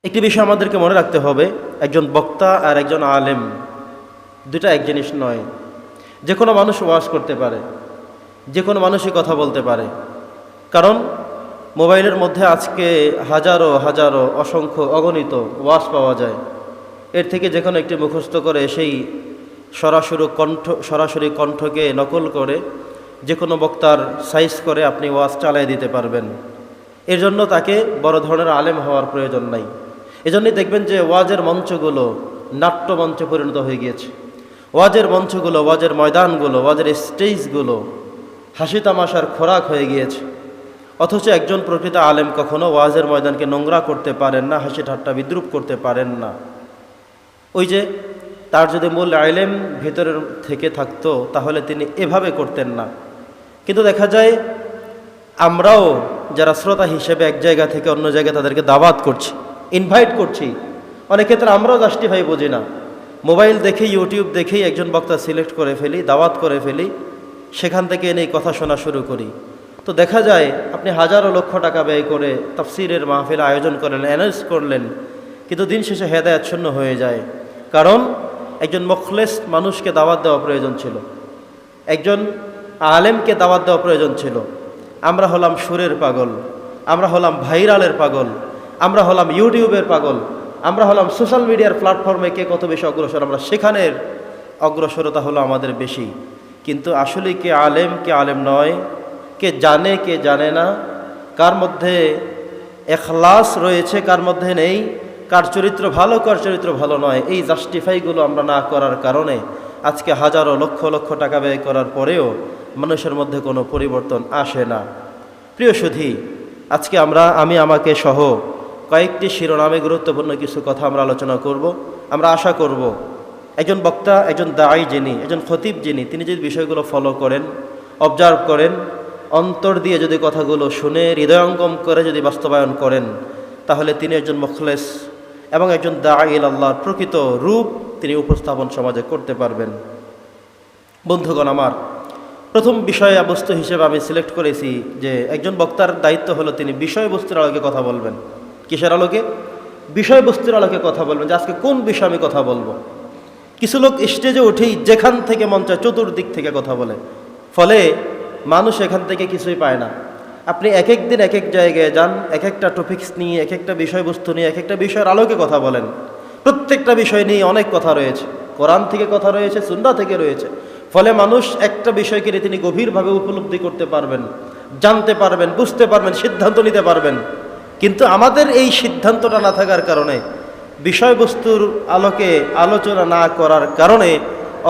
একটি বিষয় আমাদেরকে মনে রাখতে হবে, একজন বক্তা আর একজন আলেম দুটা এক জিনিস নয়। যে কোনো মানুষ ওয়াজ করতে পারে, যে কোনো মানুষই কথা বলতে পারে। কারণ মোবাইলের মধ্যে আজকে হাজারো হাজারো অসংখ্য অগণিত ওয়াজ পাওয়া যায়। এর থেকে যে কোনো একটি মুখস্থ করে সেই সরাসরি কণ্ঠকে নকল করে যে কোনো বক্তার সাইজ করে আপনি ওয়াজ চালিয়ে দিতে পারবেন। এর জন্য তাকে বড় ধরনের আলেম হওয়ার প্রয়োজন নাই। এজন্যই দেখবেন যে ওয়াজের মঞ্চগুলো নাট্য মঞ্চে পরিণত হয়ে গিয়েছে। ওয়াজের মঞ্চগুলো, ওয়াজের ময়দানগুলো, ওয়াজের স্টেজগুলো হাসি তামাশার খোরাক হয়ে গিয়েছে। অথচ একজন প্রকৃত আলেম কখনো ওয়াজের ময়দানকে নোংরা করতে পারেন না, হাসি ঠাট্টা বিদ্রুপ করতে পারেন না। ওই যে তার যদি মূল আলেম ভেতরের থেকে থাকতো তাহলে তিনি এভাবে করতেন না। কিন্তু দেখা যায় আমরাও যারা শ্রোতা হিসেবে এক জায়গা থেকে অন্য জায়গায় তাদেরকে দাওয়াত করছি, ইনভাইট করছি। অনেক ক্ষেত্রে আমরাও জাস্টিফাই বুঝি না। মোবাইল দেখে, ইউটিউব দেখেই একজন বক্তা সিলেক্ট করে ফেলি, দাওয়াত করে ফেলি, সেখান থেকে এনে কথা শোনা শুরু করি। তো দেখা যায় আপনি হাজারো লক্ষ টাকা ব্যয় করে তাফসিরের মাহফিল আয়োজন করলেন, অ্যানাউন্স করলেন, কিন্তু দিন শেষে হেদায়েত শূন্য হয়ে যায়। কারণ একজন মুখলেস মানুষকে দাওয়াত দেওয়া প্রয়োজন ছিল, একজন আলেমকে দাওয়াত দেওয়া প্রয়োজন ছিল। আমরা হলাম সুরের পাগল, আমরা হলাম ভাইরালের পাগল, আমরা হলাম ইউটিউবের পাগল, আমরা হলাম সোশ্যাল মিডিয়ার প্ল্যাটফর্মে কে কত বেশি অগ্রসর, আমরা সেখানের অগ্রসরতা হলো আমাদের বেশি। কিন্তু আসলে কে আলেম নয়, কে জানে না, কার মধ্যে এখলাস রয়েছে, কার মধ্যে নেই, কার চরিত্র ভালো, কার চরিত্র ভালো নয়, এই জাস্টিফাইগুলো আমরা না করার কারণে আজকে হাজারো লক্ষ লক্ষ টাকা ব্যয় করার পরেও মানুষের মধ্যে কোনো পরিবর্তন আসে না। প্রিয় সুধী, আজকে আমি আমাকে সহ কয়েকটি শিরোনামে গুরুত্বপূর্ণ কিছু কথা আমরা আলোচনা করব। আমরা আশা করব একজন বক্তা, একজন দায়ী যিনি, একজন খতিব যিনি, তিনি যদি বিষয়গুলো ফলো করেন, অবজার্ভ করেন, অন্তর দিয়ে যদি কথাগুলো শুনে হৃদয়ঙ্গম করে যদি বাস্তবায়ন করেন, তাহলে তিনি একজন মুখলেস এবং একজন দাঈ আল্লাহর প্রকৃত রূপ তিনি উপস্থাপন সমাজে করতে পারবেন। বন্ধুগণ আমার, প্রথম বিষয়বস্তু হিসেবে আমি সিলেক্ট করেছি যে একজন বক্তার দায়িত্ব হলো তিনি বিষয়বস্তুর আলোকে কথা বলবেন। কিসের আলোকে? বিষয়বস্তুর আলোকে কথা বলবেন, যে আজকে কোন বিষয়ে আমি কথা বলবো। কিছু লোক স্টেজে উঠেই যেখান থেকে মন চায় চতুর্দিক থেকে কথা বলে, ফলে মানুষ এখান থেকে কিছুই পায় না। আপনি এক এক দিন এক এক জায়গায় যান, এক একটা টপিকস নিয়ে, এক একটা বিষয়বস্তু নিয়ে, এক একটা বিষয়ের আলোকে কথা বলেন। প্রত্যেকটা বিষয় নিয়ে অনেক কথা রয়েছে, কোরআন থেকে কথা রয়েছে, সুন্নাহ থেকে রয়েছে। ফলে মানুষ একটা বিষয়কে তিনি গভীরভাবে উপলব্ধি করতে পারবেন, জানতে পারবেন, বুঝতে পারবেন, সিদ্ধান্ত নিতে পারবেন। কিন্তু আমাদের এই সিদ্ধান্তটা না থাকার কারণে, বিষয়বস্তুর আলোকে আলোচনা না করার কারণে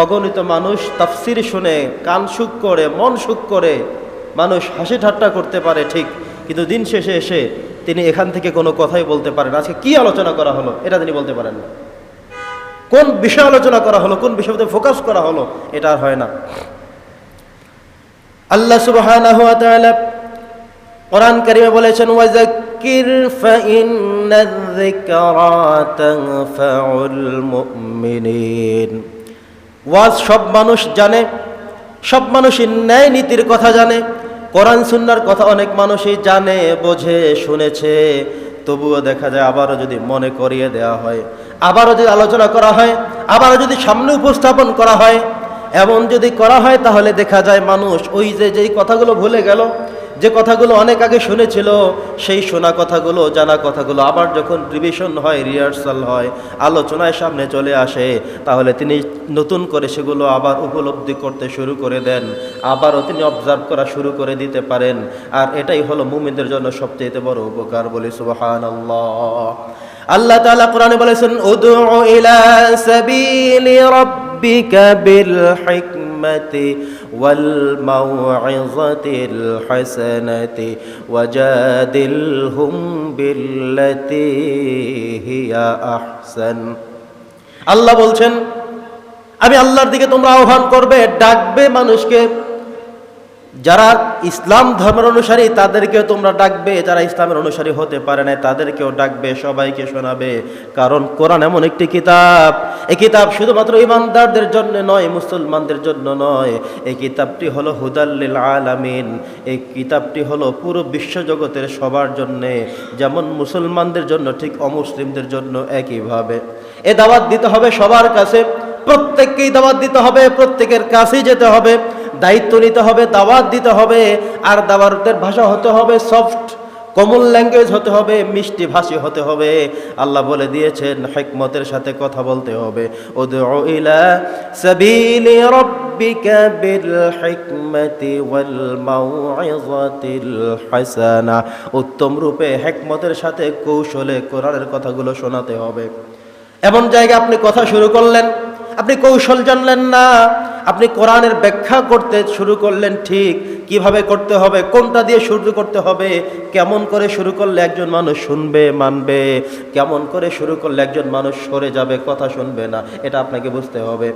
অগণিত মানুষ তাফসির শুনে কান সুখ করে, মন সুখ করে, মানুষ হাসি ঠাট্টা করতে পারে ঠিক, কিন্তু দিন শেষে এসে তিনি এখান থেকে কোনো কথাই বলতে পারেন আজকে কি আলোচনা করা হলো এটা তিনি বলতে পারেন না। কোন বিষয় আলোচনা করা হলো, কোন বিষয়তে ফোকাস করা হলো, এটা আর হয় না। আল্লাহ সুবহানাহু ওয়া তাআলা কোরআন কারীমে বলেছেন, ওয়াযাক্কির ফাইন্নায-যিকরা তানফাউল মুমিনিন। ওয়াজ সব মানুষ জানে, সব মানুষই ন্যায় নীতির কথা জানে, কোরআন সুন্নাহর কথা অনেক মানুষই জানে, বোঝে, শুনেছে। তবুও দেখা যায় আবারও যদি মনে করিয়ে দেওয়া হয়, আবারও যদি আলোচনা করা হয়, আবারও যদি সামনে উপস্থাপন করা হয়, এমন যদি করা হয়, তাহলে দেখা যায় মানুষ ওই যেই কথাগুলো ভুলে গেল, যে কথাগুলো অনেক আগে শুনেছিল, সেই শোনা কথাগুলো, জানা কথাগুলো আবার যখন রিভিশন হয়, রিহার্সাল হয়, আলোচনায় সামনে চলে আসে, তাহলে তিনি নতুন করে সেগুলো আবার উপলব্ধি করতে শুরু করে দেন, আবারও তিনি অবজার্ভ করা শুরু করে দিতে পারেন। আর এটাই হলো মুমিনদের জন্য সবচেয়ে বড় উপকার। বলি সুবহানাল্লাহ। আল্লাহ তাআলা কোরআনে বলেছেন, উদউ ইলা সাবিলি রাব্বিকা বিল হিকমাতি ওয়াল মাউইযাতিল হাসানাতি ওয়াজাদিলহুম বিল্লাতী হিয়া আহসান। আল্লাহ বলছেন, আমি আল্লাহর দিকে তোমরা আহ্বান করবে, ডাকবে মানুষকে যারা ইসলাম ধর্মের অনুসারী তাদেরকেও তোমরা ডাকবে, যারা ইসলামের অনুসারী হতে পারে না তাদেরকেও ডাকবে, সবাইকে শোনাবে। কারণ কোরআন এমন একটি কিতাব, এই কিতাব শুধুমাত্র ইমানদারদের জন্য নয়, মুসলমানদের জন্য নয়, এই কিতাবটি হলো হুদাল্লিল আলামিন। এই কিতাবটি হলো পুরো বিশ্বজগতের সবার জন্যে, যেমন মুসলমানদের জন্য ঠিক অমুসলিমদের জন্য একইভাবে। এ দাওয়াত দিতে হবে সবার কাছে, প্রত্যেককেই দাওয়াত দিতে হবে, প্রত্যেকের কাছেই যেতে হবে, দায়িত্ব নিতে হবে, দাওয়াত দিতে হবে। আর দাওয়াতের ভাষা হতে হবে সফট, কমন ল্যাঙ্গুয়েজ হতে হবে, মিষ্টি ভাষী হতে হবে। আল্লাহ বলে দিয়েছেন হিকমতের সাথে কথা বলতে হবে। উদউ ইলা সাবিলি রাব্বিকা বিল হিকমতি ওয়াল মাউইযাতিল হাসানা, উত্তম রূপে হিকমতের সাথে কৌশলে কোরআনের কথাগুলো শোনাতে হবে। এমন জায়গায় আপনি কথা শুরু করলেন, আপনি কৌশল জানলেন না, আপনি কোরআনের ব্যাখ্যা করতে শুরু করলেন, ঠিক কিভাবে করতে হবে, কোনটা দিয়ে শুরু করতে হবে, কেমন করে শুরু করলে একজন মানুষ শুনবে মানবে, কেমন করে শুরু করলে একজন মানুষ সরে যাবে কথা শুনবে না, এটা আপনাকে বুঝতে হবে।